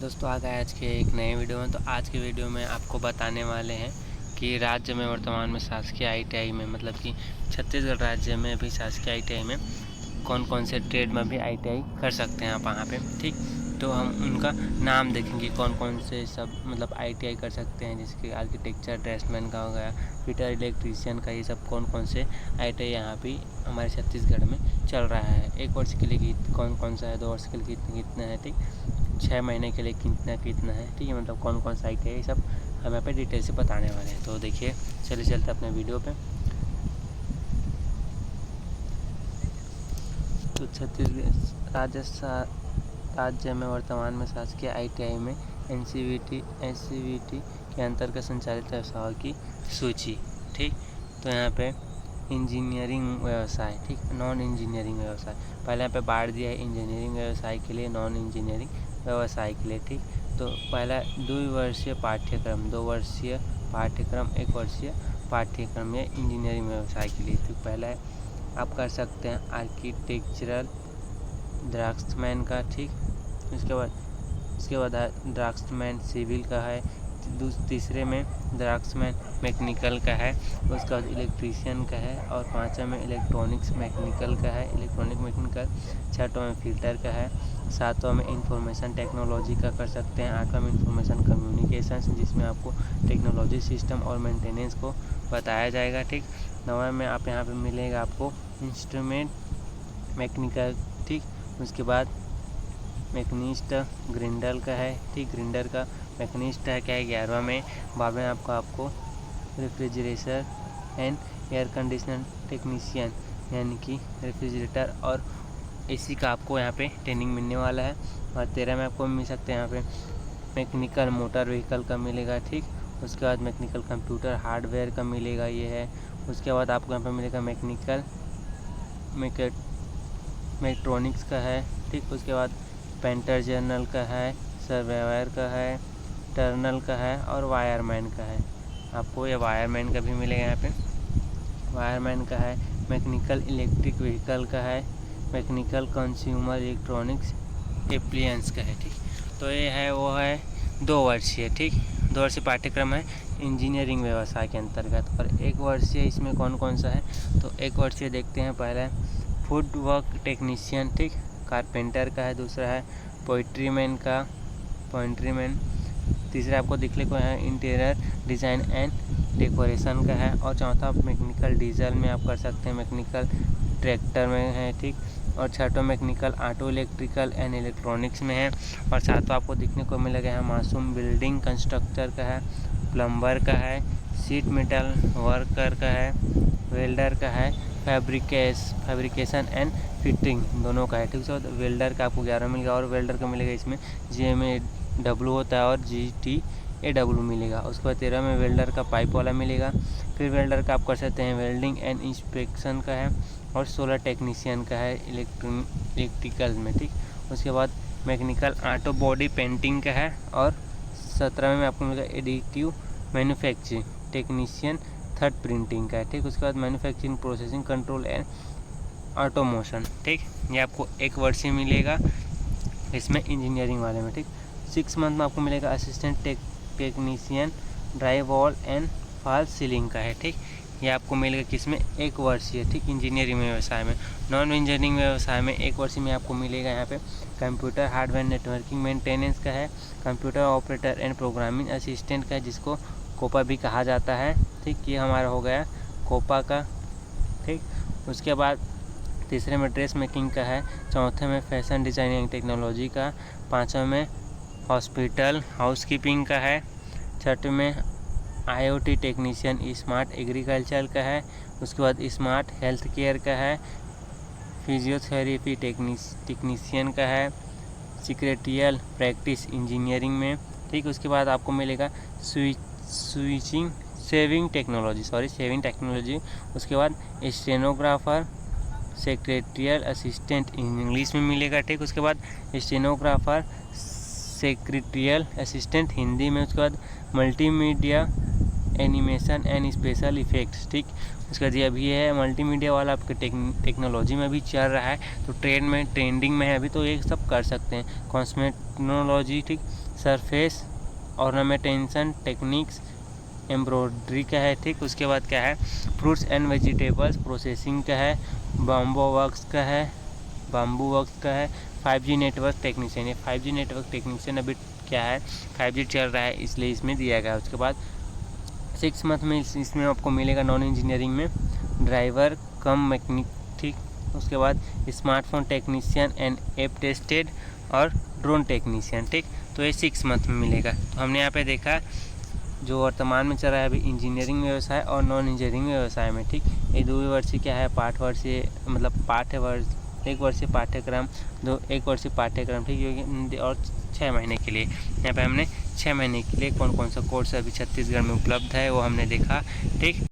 दोस्तों, आ गए आज के एक नए वीडियो में। तो आज के वीडियो में आपको बताने वाले हैं कि राज्य में वर्तमान में शासकीय ITI में मतलब कि छत्तीसगढ़ राज्य में अभी शासकीय ITI में कौन कौन से ट्रेड में भी ITI कर सकते हैं आप वहाँ पे। ठीक, तो हम उनका नाम देखेंगे कौन कौन से सब मतलब ITI कर सकते हैं, जैसे कि आर्किटेक्चर ड्रेसमैन का हो गया, फिटर इलेक्ट्रीशियन का, ये सब कौन कौन से ITI यहाँ भी हमारे छत्तीसगढ़ में चल रहा है। 1 वर्ष के लिए कौन कौन सा है, 2 वर्ष के लिए कितना है, ठीक, 6 महीने के लिए कितना है, ठीक है, मतलब कौन कौन सा ITI है, ये सब हम यहाँ पे डिटेल से बताने वाले हैं। तो देखिए, चलिए चलते अपने वीडियो पे। तो छत्तीसगढ़ राज्य में वर्तमान में शासकीय ITI में NCVT के अंतर्गत संचालित व्यवसायों की सूची। ठीक, तो यहाँ पे इंजीनियरिंग व्यवसाय, ठीक, नॉन इंजीनियरिंग व्यवसाय, पहले यहाँ पे बांट दिया है इंजीनियरिंग व्यवसाय के लिए, नॉन इंजीनियरिंग व्यवसाय के लिए। ठीक, तो पहला 2 वर्षीय पाठ्यक्रम, 2 वर्षीय पाठ्यक्रम, 1 वर्षीय पाठ्यक्रम है इंजीनियरिंग व्यवसाय के लिए। तो पहला है आप कर सकते हैं आर्किटेक्चरल ड्राफ्ट्समैन का, ठीक, उसके बाद ड्राफ्ट्समैन सिविल का है, तीसरे में ड्राफ्ट्समैन मैकेनिकल का है, उसके बाद इलेक्ट्रीशियन का है, और 5वें में इलेक्ट्रॉनिक्स मैकेनिकल का है, इलेक्ट्रॉनिक मैकेनिकल, 6वां में फिल्टर का है, 7वां में इंफॉर्मेशन टेक्नोलॉजी का कर सकते हैं, 8वां में इंफॉर्मेशन कम्युनिकेशन जिसमें आपको टेक्नोलॉजी सिस्टम और मेंटेनेंस को बताया जाएगा। ठीक, 9वां में आप यहाँ पे मिलेगा आपको इंस्ट्रूमेंट मैकेनिकल, ठीक, उसके बाद मैकेनिस्ट ग्रिंडर का है, ठीक, ग्रिंडर का मैकेनिस्ट है क्या है 11वां में। 12वां में आपको refrigerator and air conditioner technician यानी कि रेफ्रिजरेटर और AC का आपको यहाँ पे ट्रेनिंग मिलने वाला है। और 13 में आपको मिल सकते हैं यहाँ पे मैकेनिकल मोटर व्हीकल का मिलेगा, ठीक, उसके बाद मैकेनिकल कंप्यूटर हार्डवेयर का मिलेगा, ये है। उसके बाद आपको यहाँ पे मिलेगा मैकेनिकल मैकेट्रॉनिक्स का है, ठीक, उसके बाद पेंटर जर्नल का है, सर्वेयर का है, टर्नल का है और वायरमैन का है। आपको ये वायरमैन का भी मिलेगा यहाँ पे, वायरमैन का है। मैकेनिकल इलेक्ट्रिक व्हीकल का है, मैकेनिकल कंज्यूमर इलेक्ट्रॉनिक्स एप्लियंस का है। ठीक, तो ये है वो है 2 वर्षीय, ठीक, 2 वर्षीय पाठ्यक्रम है इंजीनियरिंग व्यवसाय के अंतर्गत। और 1 वर्षीय इसमें कौन कौन सा है, तो 1 वर्षीय देखते हैं। पहला है फूड वर्क टेक्नीशियन, ठीक, कारपेंटर का है। दूसरा है पोइट्रीमैन का, तीसरा आपको दिखने को है इंटीरियर डिज़ाइन एंड डेकोरेशन का है। और चौथा मैकेनिकल डीजल में आप कर सकते हैं, मैकेनिकल ट्रैक्टर में है, ठीक, और 6वां mechanical auto electrical and electronics में है। और 7वां आपको दिखने को मिलेगा है मासूम बिल्डिंग कंस्ट्रक्टर का है, प्लम्बर का है, सीट मेटल वर्कर का है, वेल्डर का है, फैब्रिकेशन एंड फिटिंग दोनों का है। ठीक, सो वेल्डर का आपको 11 मिलेगा, और वेल्डर का मिलेगा इसमें GMAW होता है और GTAW मिलेगा। उसके बाद 13 में वेल्डर का पाइप वाला मिलेगा। फिर वेल्डर का आप कर सकते हैं वेल्डिंग एंड इंस्पेक्शन का है, और सोलर टेक्नीशियन का है इलेक्ट्रिकल में, ठीक। उसके बाद मैकेनिकल ऑटो बॉडी पेंटिंग का है, और 17 में आपको मिलेगा additive manufacturing technician third printing का है, ठीक। उसके बाद manufacturing processing control and automation, ठीक, ये आपको 1 वर्ष ही मिलेगा इसमें इंजीनियरिंग वाले में, ठीक। 6 मंथ में आपको मिलेगा assistant technician dry wall and fall ceiling का है, ठीक, ये आपको मिलेगा किसमें 1 वर्षीय, ठीक, इंजीनियरिंग व्यवसाय में। नॉन इंजीनियरिंग व्यवसाय में 1 वर्ष में आपको मिलेगा यहाँ पे कंप्यूटर हार्डवेयर नेटवर्किंग मेंटेनेंस का है, computer operator and programming assistant का है, जिसको कोपा भी कहा जाता है, ठीक, ये हमारा हो गया कोपा का, ठीक। उसके बाद तीसरे में ड्रेस मेकिंग का है, चौथे में फैशन डिज़ाइनिंग टेक्नोलॉजी का, 5वें में हॉस्पिटल हाउसकीपिंग का है, 6वें में IoT टेक्नीशियन स्मार्ट एग्रीकल्चर का है। उसके बाद स्मार्ट हेल्थ केयर का है, फिजियोथेरेपी टेक्नीशियन का है, सिक्रेटियल प्रैक्टिस इंजीनियरिंग में, ठीक। उसके बाद आपको मिलेगा सेविंग टेक्नोलॉजी। उसके बाद स्टेनोग्राफर सेक्रेटरियल असिस्टेंट इंग्लिश में मिलेगा, ठीक। उसके बाद स्टेनोग्राफर सेक्रेटरियल असिस्टेंट हिंदी में। उसके बाद multimedia animation and special effects, ठीक। उसके बाद ये अभी है मल्टीमीडिया वाला, आपके टेक्नोलॉजी में भी चल रहा है, तो ट्रेंडिंग में है अभी, तो ये सब कर सकते हैं। कॉस्मेटोलॉजी, ठीक। सरफेस ऑर्नामेंटेशन टेक्निक्स, एम्ब्रॉयडरी का है, ठीक। उसके बाद क्या है, फ्रूट्स एंड वेजिटेबल्स प्रोसेसिंग का है, बाम्बू वर्क्स का है, 5G नेटवर्क टेक्नीशियन। ये 5G नेटवर्क टेक्नीशियन अभी क्या है, 5G चल रहा है इसलिए इसमें दिया गया है। उसके बाद 6 मंथ में इसमें आपको मिलेगा नॉन इंजीनियरिंग में ड्राइवर कम मैकेनिक, ठीक। उसके बाद smartphone technician and app tested और ड्रोन टेक्नीशियन, ठीक। तो ये 6 मंथ में मिलेगा। तो हमने यहाँ पे देखा जो वर्तमान में चल रहा है अभी इंजीनियरिंग व्यवसाय और नॉन इंजीनियरिंग व्यवसाय में, ठीक। ये 2 वर्षीय क्या है, एक वर्षीय पाठ्यक्रम, 1 वर्षीय पाठ्यक्रम, ठीक। और 6 महीने के लिए, यहाँ पे हमने 6 महीने के लिए कौन कौन सा कोर्स अभी छत्तीसगढ़ में उपलब्ध है वो हमने देखा, ठीक।